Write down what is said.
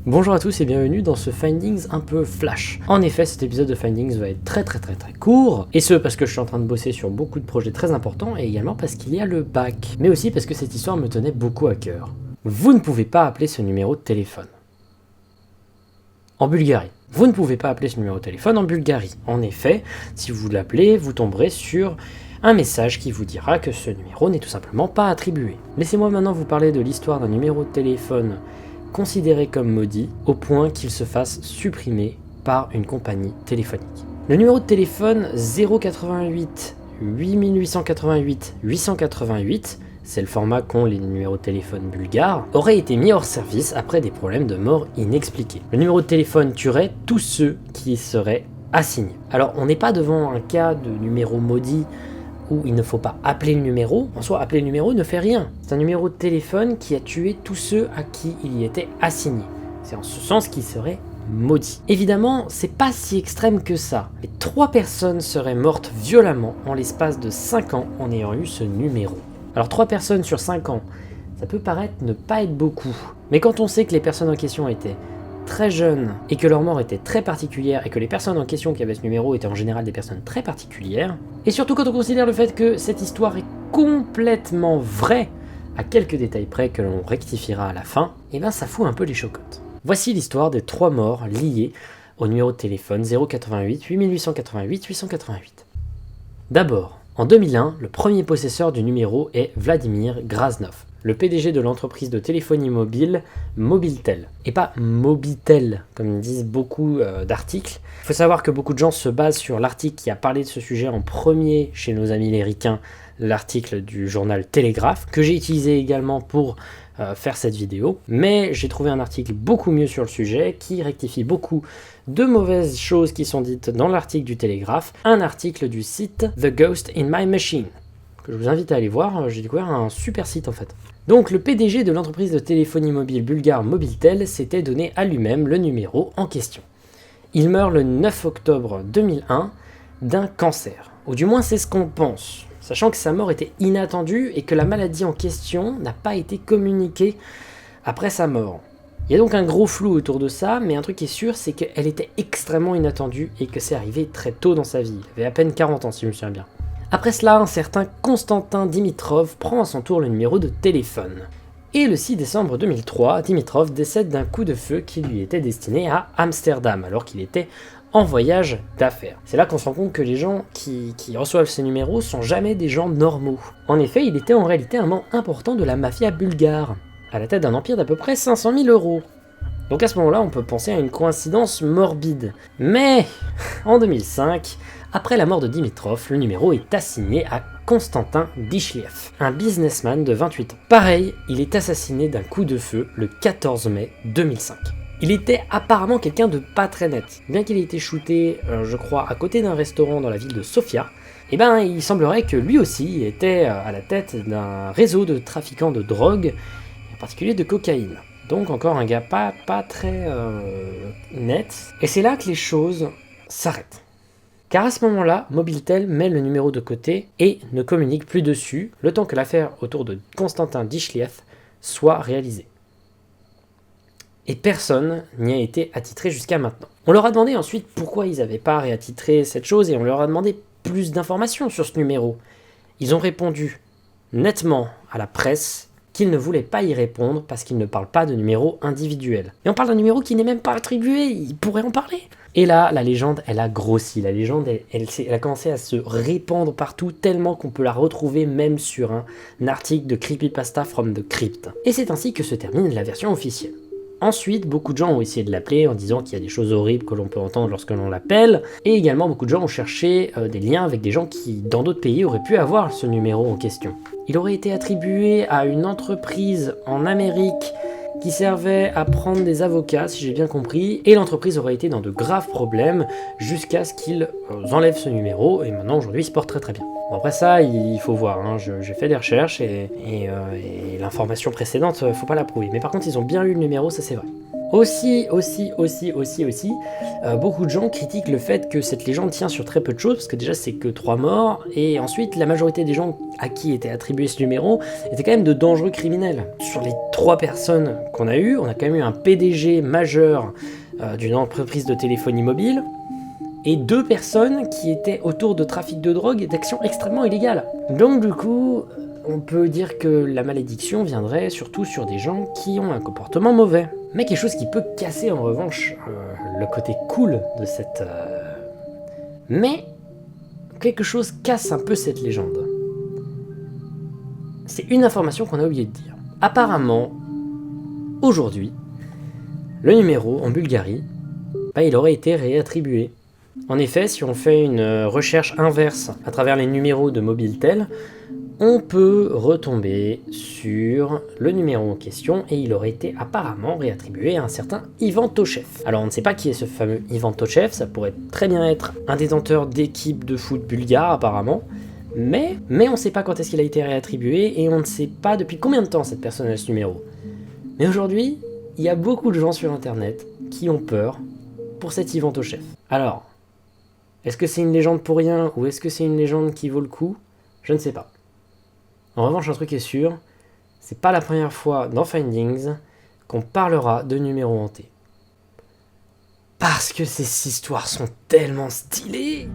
Bonjour à tous et bienvenue dans ce Findings un peu flash. En effet, cet épisode de Findings va être très court, et ce parce que je suis en train de bosser sur beaucoup de projets très importants, et également parce qu'il y a le bac, mais aussi parce que cette histoire me tenait beaucoup à cœur. Vous ne pouvez pas appeler ce numéro de téléphone. En Bulgarie. Vous ne pouvez pas appeler ce numéro de téléphone en Bulgarie. En effet, si vous l'appelez, vous tomberez sur un message qui vous dira que ce numéro n'est tout simplement pas attribué. Laissez-moi maintenant vous parler de l'histoire d'un numéro de téléphone considéré comme maudit, au point qu'il se fasse supprimer par une compagnie téléphonique. Le numéro de téléphone 088 8888 888, c'est le format qu'ont les numéros de téléphone bulgares, aurait été mis hors service après des problèmes de mort inexpliqués. Le numéro de téléphone tuerait tous ceux qui y seraient assignés. Alors on n'est pas devant un cas de numéro maudit où il ne faut pas appeler le numéro. En soi, appeler le numéro ne fait rien. C'est un numéro de téléphone qui a tué tous ceux à qui il y était assigné. C'est en ce sens qu'il serait maudit. Évidemment, c'est pas si extrême que ça. Mais 3 personnes seraient mortes violemment en l'espace de 5 ans en ayant eu ce numéro. Alors 3 personnes sur 5 ans, ça peut paraître ne pas être beaucoup. Mais quand on sait que les personnes en question étaient très jeunes et que leur mort était très particulière et que les personnes en question qui avaient ce numéro étaient en général des personnes très particulières, et surtout quand on considère le fait que cette histoire est complètement vraie, à quelques détails près que l'on rectifiera à la fin, et ben ça fout un peu les chocottes. Voici l'histoire des 3 morts liés au numéro de téléphone 088 8888 888. D'abord, en 2001, le premier possesseur du numéro est Vladimir Graznov, le PDG de l'entreprise de téléphonie mobile Mobiltel. Et pas Mobitel, comme disent beaucoup d'articles. Il faut savoir que beaucoup de gens se basent sur l'article qui a parlé de ce sujet en premier chez nos amis les ricains, l'article du journal Télégraphe, que j'ai utilisé également pour faire cette vidéo. Mais j'ai trouvé un article beaucoup mieux sur le sujet, qui rectifie beaucoup de mauvaises choses qui sont dites dans l'article du Télégraphe, un article du site The Ghost in My Machine, que je vous invite à aller voir. J'ai découvert un super site en fait. Donc le PDG de l'entreprise de téléphonie mobile bulgare Mobiltel s'était donné à lui-même le numéro en question. Il meurt le 9 octobre 2001 d'un cancer, ou du moins c'est ce qu'on pense, sachant que sa mort était inattendue et que la maladie en question n'a pas été communiquée après sa mort. Il y a donc un gros flou autour de ça, mais un truc qui est sûr, c'est qu'elle était extrêmement inattendue et que c'est arrivé très tôt dans sa vie. Il avait à peine 40 ans si je me souviens bien. Après cela, un certain Konstantin Dimitrov prend à son tour le numéro de téléphone. Et le 6 décembre 2003, Dimitrov décède d'un coup de feu qui lui était destiné à Amsterdam, alors qu'il était en voyage d'affaires. C'est là qu'on se rend compte que les gens qui reçoivent ces numéros sont jamais des gens normaux. En effet, il était en réalité un membre important de la mafia bulgare, à la tête d'un empire d'à peu près 500 000 euros. Donc à ce moment-là, on peut penser à une coïncidence morbide. Mais, en 2005, après la mort de Dimitrov, le numéro est assigné à Konstantin Dichliev, un businessman de 28 ans. Pareil, il est assassiné d'un coup de feu le 14 mai 2005. Il était apparemment quelqu'un de pas très net. Bien qu'il ait été shooté, je crois, à côté d'un restaurant dans la ville de Sofia, il semblerait que lui aussi était à la tête d'un réseau de trafiquants de drogue, en particulier de cocaïne. Donc encore un gars pas très net. Et c'est là que les choses s'arrêtent. Car à ce moment-là, Mobiltel met le numéro de côté et ne communique plus dessus, le temps que l'affaire autour de Konstantin Dichliev soit réalisée. Et personne n'y a été attitré jusqu'à maintenant. On leur a demandé ensuite pourquoi ils n'avaient pas réattitré cette chose et on leur a demandé plus d'informations sur ce numéro. Ils ont répondu nettement à la presse qu'ils ne voulaient pas y répondre parce qu'ils ne parlent pas de numéro individuel. Et on parle d'un numéro qui n'est même pas attribué, ils pourraient en parler. Et là, la légende, elle a grossi. La légende, elle a commencé à se répandre partout tellement qu'on peut la retrouver même sur un article de Creepypasta from the Crypt. Et c'est ainsi que se termine la version officielle. Ensuite, beaucoup de gens ont essayé de l'appeler en disant qu'il y a des choses horribles que l'on peut entendre lorsque l'on l'appelle. Et également, beaucoup de gens ont cherché des liens avec des gens qui, dans d'autres pays, auraient pu avoir ce numéro en question. Il aurait été attribué à une entreprise en Amérique qui servait à prendre des avocats, si j'ai bien compris, et l'entreprise aurait été dans de graves problèmes jusqu'à ce qu'ils enlèvent ce numéro, et maintenant, aujourd'hui, il se porte très bien. Bon, après ça, il faut voir, hein. J'ai fait des recherches, et l'information précédente, faut pas la prouver. Mais par contre, ils ont bien lu le numéro, ça c'est vrai. Aussi, beaucoup de gens critiquent le fait que cette légende tient sur très peu de choses, parce que déjà c'est que 3 morts, et ensuite la majorité des gens à qui était attribué ce numéro étaient quand même de dangereux criminels. Sur les 3 personnes qu'on a eues, on a quand même eu un PDG majeur d'une entreprise de téléphonie mobile, et 2 personnes qui étaient autour de trafic de drogue et d'actions extrêmement illégales. Donc du coup, on peut dire que la malédiction viendrait surtout sur des gens qui ont un comportement mauvais. Mais quelque chose qui peut casser en revanche le côté cool de cette... Mais quelque chose casse un peu cette légende. C'est une information qu'on a oublié de dire. Apparemment, aujourd'hui, le numéro en Bulgarie, il aurait été réattribué. En effet, si on fait une recherche inverse à travers les numéros de Mobiltel, on peut retomber sur le numéro en question et il aurait été apparemment réattribué à un certain Ivan Tochev. Alors on ne sait pas qui est ce fameux Ivan Tochev, ça pourrait très bien être un détenteur d'équipe de foot bulgare apparemment, mais on ne sait pas quand est-ce qu'il a été réattribué et on ne sait pas depuis combien de temps cette personne a ce numéro. Mais aujourd'hui, il y a beaucoup de gens sur internet qui ont peur pour cet Ivan Tochev. Alors, est-ce que c'est une légende pour rien ou est-ce que c'est une légende qui vaut le coup? Je ne sais pas. En revanche, un truc est sûr, c'est pas la première fois dans Findings qu'on parlera de numéros hantés. Parce que ces histoires sont tellement stylées!